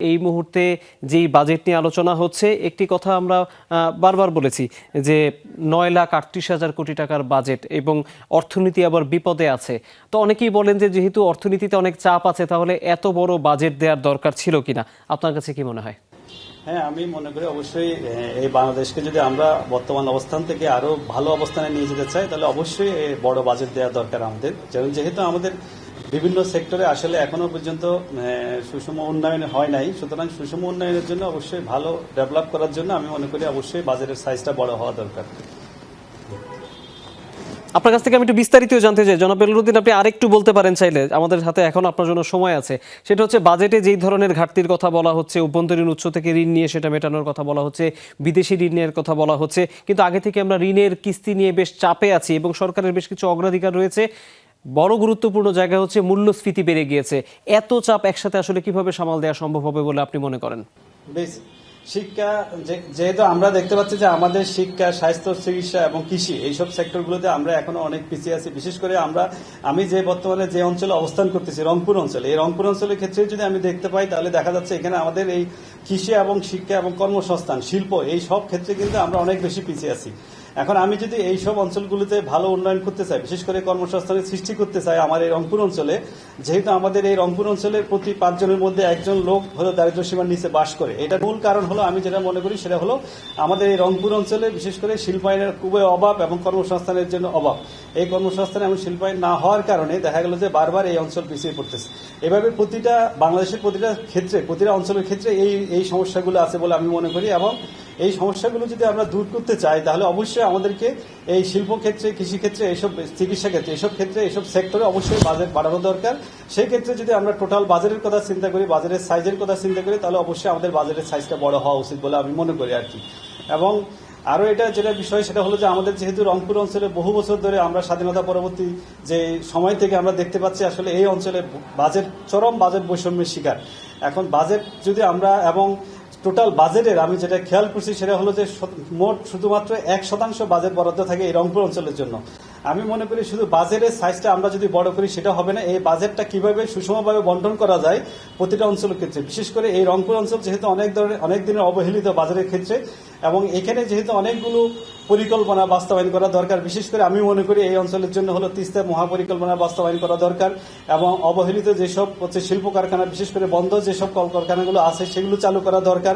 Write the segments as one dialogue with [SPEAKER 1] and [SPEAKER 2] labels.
[SPEAKER 1] এই মুহূর্তে যেই বাজেট নিয়ে আলোচনা হচ্ছে একটি কথা আমরা বারবার বলেছি যে 9,38,000 কোটি টাকার বাজেট এবং অর্থনীতি আবার বিপদে আছে। তো অনেকেই বলেন যে যেহেতু অর্থনীতিতে অনেক চাপ আছে তাহলে এত বড় বাজেট দেওয়ার দরকার ছিল কিনা, আপনার কাছে কি মনে হয়?
[SPEAKER 2] হ্যাঁ, আমি মনে করি অবশ্যই এই বাংলাদেশকে যদি আমরা বর্তমান অবস্থান থেকে আরো ভালো অবস্থানে নিয়ে যেতে চাই তাহলে অবশ্যই বড় বাজেট দেওয়া দরকার আমাদের। যেহেতু আমাদের বিভিন্ন সেক্টরে আসলে এখনো পর্যন্ত সুষম উন্নয়ন হয় নাই, সুতরাং সুষম উন্নয়নের জন্য অবশ্যই ভালো ডেভেলপ করার জন্য আমি মনে করি অবশ্যই বাজেটের সাইজটা বড় হওয়া দরকার।
[SPEAKER 1] আপনার কাছ থেকে আমি একটু বিস্তারিত জানতে চাই জনাব বেলালুদ্দিন, আপনি আরেকটু বলতে পারেন চাইলে, আমাদের হাতে এখন আপনার জন্য সময় আছে। সেটা হচ্ছে বাজেটে যেই ধরনের ঘাটতির কথা বলা হচ্ছে, অভ্যন্তরীণ উৎস থেকে ঋণ নিয়ে সেটা মেটানোর কথা বলা হচ্ছে, বিদেশি ঋণের কথা বলা হচ্ছে, কিন্তু আগে থেকে আমরা ঋণের কিস্তি নিয়ে বেশ চাপে আছি এবং সরকারের বেশ কিছু অগ্রাধিকার রয়েছে। বড় গুরুত্বপূর্ণ জায়গা হচ্ছে মূল্যস্ফীতি বেড়ে গিয়েছে। এত চাপ একসাথে আসলে কিভাবে সামাল দেওয়া সম্ভব হবে বলে আপনি মনে করেন?
[SPEAKER 2] শিক্ষা, যেহেতু আমরা দেখতে পাচ্ছি যে আমাদের শিক্ষা, স্বাস্থ্য, চিকিৎসা এবং কৃষি এইসব সেক্টরগুলোতে আমরা এখনো অনেক পিছিয়ে আছি। বিশেষ করে আমি যে বর্তমানে যে অঞ্চলে অবস্থান করতেছি রংপুর অঞ্চলে, এই রংপুর অঞ্চলের ক্ষেত্রে যদি আমি দেখতে পাই তাহলে দেখা যাচ্ছে এখানে আমাদের এই কৃষি এবং শিক্ষা এবং কর্মসংস্থান, শিল্প, এই সব ক্ষেত্রে কিন্তু আমরা অনেক বেশি পিছিয়ে আছি। এখন আমি যদি এই সব অঞ্চলগুলোতে ভালো উন্নয়ন করতে চাই, বিশেষ করে কর্মসংস্থানের সৃষ্টি করতে চাই আমার এই রংপুর অঞ্চলে, যেহেতু আমাদের এই রংপুর অঞ্চলের প্রতি 5 জনের মধ্যে 1 জন লোক হলো দারিদ্র্য সীমার নিচে বাস করে, এটার মূল কারণ হলো আমি যেটা মনে করি সেটা হলো আমাদের এই রংপুর অঞ্চলে বিশেষ করে শিল্পায়নের খুবই অভাব এবং কর্মসংস্থানের জন্য অভাব। এই কর্মসংস্থান এবং শিল্পায়ন না হওয়ার কারণে দেখা গেল যে বারবার এই অঞ্চল পিছিয়ে পড়তেছে। এভাবে বাংলাদেশের প্রতিটা ক্ষেত্রে, প্রতিটা অঞ্চলের ক্ষেত্রে এই সমস্যাগুলো আছে বলে আমি মনে করি। এবং এই সমস্যাগুলো যদি আমরা দূর করতে চাই তাহলে অবশ্যই আমাদেরকে এই শিল্প ক্ষেত্রে, কৃষি ক্ষেত্রে, এইসব চিকিৎসা ক্ষেত্রে, এইসব ক্ষেত্রে, এইসব সেক্টরে অবশ্যই বাজেট বাড়ানো দরকার। সেই ক্ষেত্রে যদি আমরা টোটাল বাজেটের কথা চিন্তা করি, বাজেটের সাইজের কথা চিন্তা করি, তাহলে অবশ্যই আমাদের বাজেটের সাইজটা বড় হওয়া উচিত বলে আমি মনে করি আর কি। এবং আরো এটা যেটা বিষয় সেটা হলো যে আমাদের যেহেতু রংপুর অঞ্চলে বহু বছর ধরে আমরা স্বাধীনতা পরবর্তী যে সময় থেকে আমরা দেখতে পাচ্ছি আসলে এই অঞ্চলে চরম বাজেট বৈষম্যের শিকার। এখন বাজেট যদি আমরা এবং টোটাল বাজেটের আমি যেটা খেয়াল করছি সেটা হলো যে মোট শুধুমাত্র 1% বাজেট বরাদ্দ থাকে এই রংপুর অঞ্চলের জন্য। আমি মনে করি শুধু বাজেটের সাইজটা আমরা যদি বড় করি সেটা হবে না, এই বাজেটটা কিভাবে সুষমভাবে বন্টন করা যায় প্রতিটা অঞ্চলের ক্ষেত্রে। বিশেষ করে এই রংপুর অঞ্চল যেহেতু অনেক দিনের অবহেলিত বাজেটের ক্ষেত্রে, এবং এখানে যেহেতু অনেকগুলো পরিকল্পনা বাস্তবায়ন করা দরকার। বিশেষ করে আমি মনে করি এই অঞ্চলের জন্য হলো তিস্তা মহাপরিকল্পনা বাস্তবায়ন করা দরকার এবং অবহেলিত যেসব শিল্প কারখানা, বিশেষ করে বন্ধ যেসব কলকারখানাগুলো আছে সেগুলো চালু করা দরকার।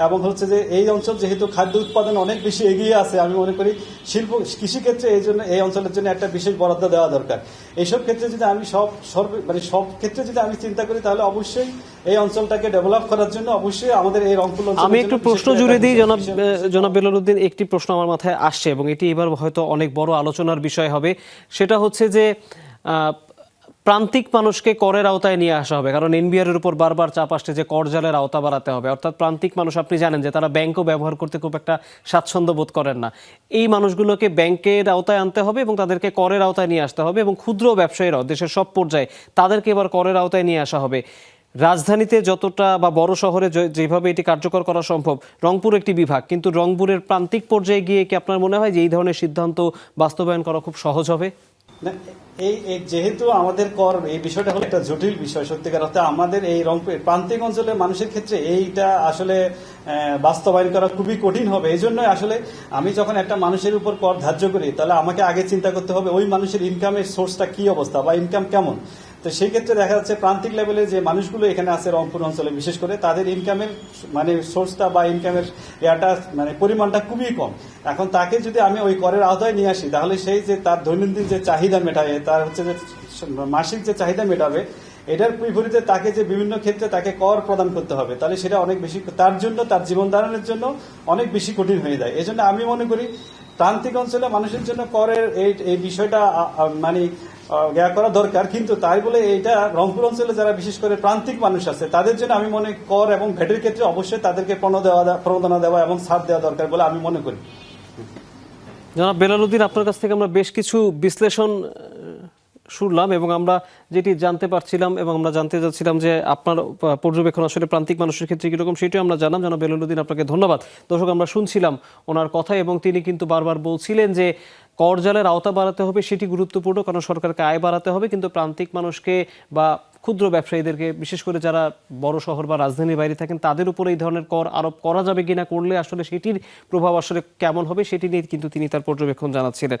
[SPEAKER 2] এবং হচ্ছে যে এই অঞ্চল যেহেতু খাদ্য উৎপাদন অনেক বেশি এগিয়ে আছে, আমি মনে করি কৃষিক্ষেত্রে এই অঞ্চলের জন্য একটা বিশেষ বরাদ্দ দেওয়া দরকার। এইসব ক্ষেত্রে যদি আমি সব ক্ষেত্রে যদি আমি চিন্তা করি তাহলে অবশ্যই এই অঞ্চলটাকে ডেভেলপ করার জন্য অবশ্যই আমাদের এই রংপুর অঞ্চল।
[SPEAKER 1] আমি একটু প্রশ্ন জুড়ে দিই জনাব বেলালুদ্দিন, একটি প্রশ্ন আমার মাথায় আসছে এবং এটি এবার হয়তো অনেক বড় আলোচনার বিষয় হবে। সেটা হচ্ছে যে প্রান্তিক মানুষকে করের আওতায় নিয়ে আসা হবে, কারণ এনবিআর এর উপর বারবার চাপ আসছে যে কর জালের আওতা বাড়াতে হবে। অর্থাৎ প্রান্তিক মানুষ, আপনি জানেন যে তারা ব্যাংকও ব্যবহার করতে খুব একটা স্বাচ্ছন্দ্য বোধ করেন না। এই মানুষগুলোকে ব্যাংকের আওতায় আনতে হবে এবং তাদেরকে করের আওতায় নিয়ে আসতে হবে এবং ক্ষুদ্র ব্যবসায়ীরাও দেশের সব পর্যায়ে তাদেরকে এবার করের আওতায় নিয়ে আসা হবে। রাজধানীতে যতটা বা বড় শহরে যেভাবে এটি কার্যকর করা সম্ভব, রংপুর একটি বিভাগ, কিন্তু রংপুরের প্রান্তিক পর্যায়ে গিয়ে কি আপনার মনে হয় যে এই ধরনের সিদ্ধান্ত বাস্তবায়ন করা খুব সহজ হবে?
[SPEAKER 2] যেহেতু আমাদের কর এই বিষয়টা হলো একটা জটিল বিষয়, সত্যিকার অর্থে আমাদের এই রংপুর প্রান্তিক অঞ্চলের মানুষের ক্ষেত্রে এইটা আসলে বাস্তবায়ন করা খুবই কঠিন হবে। এই জন্য আসলে আমি যখন একটা মানুষের উপর কর ধার্য করি তাহলে আমাকে আগে চিন্তা করতে হবে ওই মানুষের ইনকামের সোর্সটা কি অবস্থা বা ইনকাম কেমন। তো সেই ক্ষেত্রে দেখা যাচ্ছে প্রান্তিক লেভেলে যে মানুষগুলো এখানে আছে রংপুর অঞ্চলে বিশেষ করে, তাদের ইনকামের সোর্সটা বা ইনকামের পরিমাণটা খুবই কম। এখন তাকে যদি আমি ওই করের আওতায় নিয়ে আসি তাহলে সেই যে তার দৈনন্দিন যে চাহিদা মেটাবে, তার হচ্ছে যে মাসিক যে চাহিদা মেটাবে, এটার বিপরীতে তাকে যে বিভিন্ন ক্ষেত্রে তাকে কর প্রদান করতে হবে, তাহলে সেটা অনেক বেশি তার জন্য, তার জীবন ধারণের জন্য অনেক বেশি কঠিন হয়ে যায়। এই জন্য আমি মনে করি প্রান্তিক অঞ্চলে মানুষের জন্য করের এই বিষয়টা করা দরকার, কিন্তু তাই বলে এইটা রংপুর অঞ্চলে যারা বিশেষ করে প্রান্তিক মানুষ আছে তাদের জন্য আমি মনে কর এবং ভ্যাটের ক্ষেত্রে অবশ্যই তাদেরকে প্রণোদনা দেওয়া এবং ছাড় দেওয়া দরকার বলে আমি মনে করি।
[SPEAKER 1] জনাব বেলালুদ্দিন, আপনার কাছ থেকে আমরা বেশ কিছু বিশ্লেষণ শুনলাম এবং আমরা যেটি জানতে পারছিলাম এবং আমরা জানতে চাচ্ছিলাম যে আপনার পর্যবেক্ষণ আসলে প্রান্তিক মানুষের ক্ষেত্রে কীরকম সেটিও আমরা জানলাম। জনাব বেলালুদ্দিন, আপনাকে ধন্যবাদ। দর্শক, আমরা শুনছিলাম ওনার কথা এবং তিনি কিন্তু বারবার বলছিলেন যে কর জালের আওতা বাড়াতে হবে, সেটি গুরুত্বপূর্ণ, কারণ সরকারকে আয় বাড়াতে হবে, কিন্তু প্রান্তিক মানুষকে বা ক্ষুদ্র ব্যবসায়ীদেরকে, বিশেষ করে যারা বড় শহর বা রাজধানীর বাইরে থাকেন, তাদের উপর এই ধরনের কর আরোপ করা যাবে কিনা, করলে আসলে সেটির প্রভাব আসলে কেমন হবে সেটি নিয়ে কিন্তু তিনি তার পর্যবেক্ষণ জানাচ্ছিলেন।